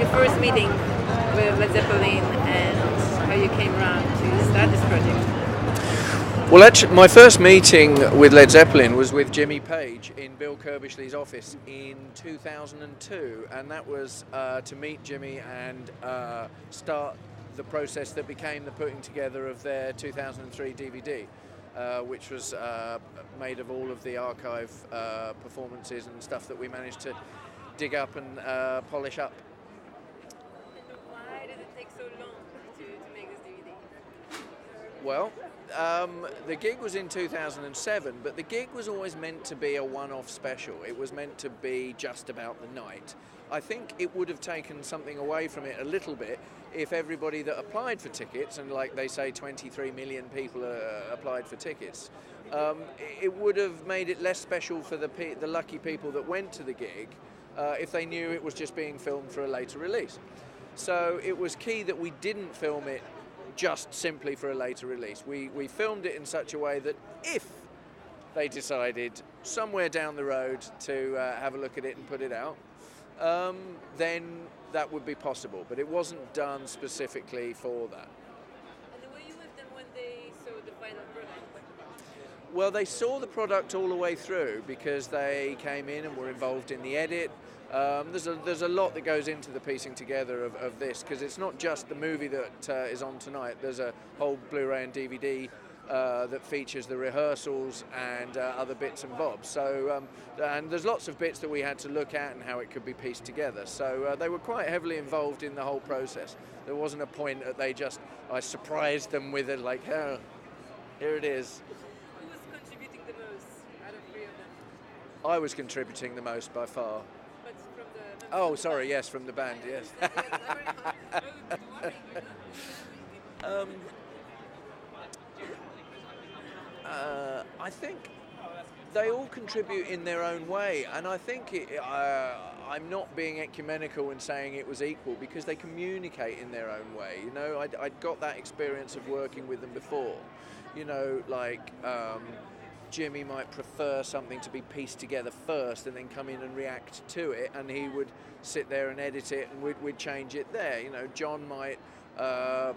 your first meeting with Led Zeppelin and how you came around to start this project? Well, actually, my first meeting with Led Zeppelin was with Jimmy Page in Bill Curbishley's office in 2002, and that was to meet Jimmy and start the process that became the putting together of their 2003 DVD, which was made of all of the archive performances and stuff that we managed to dig up and polish up. And why did it take so long to make this DVD? Well, the gig was in 2007, but the gig was always meant to be a one-off special. It was meant to be just about the night. I think it would have taken something away from it a little bit if everybody that applied for tickets, and like they say 23 million people applied for tickets, it would have made it less special for the lucky people that went to the gig if they knew it was just being filmed for a later release. So it was key that we didn't film it just simply for a later release. We filmed it in such a way that if they decided somewhere down the road to have a look at it and put it out, then that would be possible. But it wasn't done specifically for that. And were you with them when they saw the final product? Well, they saw the product all the way through because they came in and were involved in the edit. There's a lot that goes into the piecing together of this, because it's not just the movie that is on tonight. There's a whole Blu-ray and DVD that features the rehearsals and other bits and bobs. So, and there's lots of bits that we had to look at and how it could be pieced together. So they were quite heavily involved in the whole process. There wasn't a point that I surprised them with it, like, oh, here it is. Who was contributing the most out of three of them? I was contributing the most by far. But from the Oh, sorry, yes, from the band, yes. I think they all contribute in their own way, and I think I'm not being ecumenical in saying it was equal, because they communicate in their own way. You know, I'd got that experience of working with them before. You know, like Jimmy might prefer something to be pieced together first and then come in and react to it, and he would sit there and edit it, and we'd change it there. You know, John might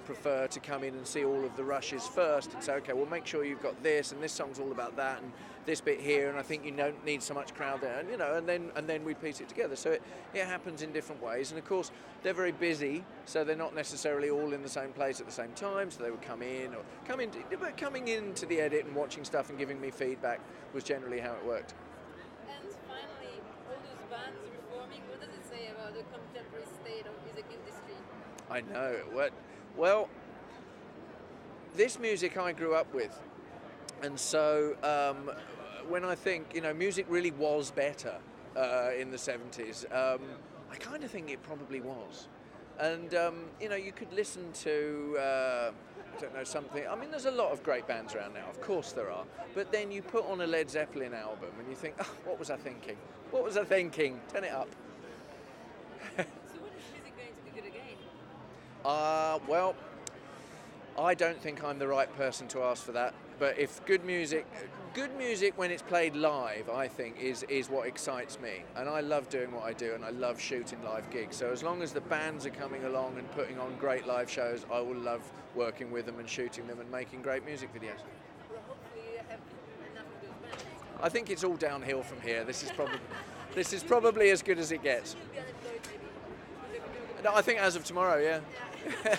prefer to come in and see all of the rushes first and say, okay, well, make sure you've got this, and this song's all about that, and this bit here, and I think you don't need so much crowd there, and you know, and then we piece it together. So it happens in different ways, and of course they're very busy, so they're not necessarily all in the same place at the same time. So they would come in, but coming into the edit and watching stuff and giving me feedback was generally how it worked. And finally, all those bands reforming, what does it say about the contemporary state of music industry? I know. Well, this music I grew up with, and so when I think, you know, music really was better in the 70s, I kind of think it probably was. And, you know, you could listen to, I don't know, something. I mean, there's a lot of great bands around now, of course there are. But then you put on a Led Zeppelin album and you think, oh, what was I thinking? What was I thinking? Turn it up. So when is music going to be good again? Well, I don't think I'm the right person to ask for that. But if good music when it's played live, I think is what excites me. And I love doing what I do, and I love shooting live gigs. So as long as the bands are coming along and putting on great live shows, I will love working with them and shooting them and making great music videos. Well, hopefully you have enough of those bands. I think it's all downhill from here. This is probably as good as it gets. You'll be unemployed maybe. No, I think as of tomorrow, yeah. Yeah.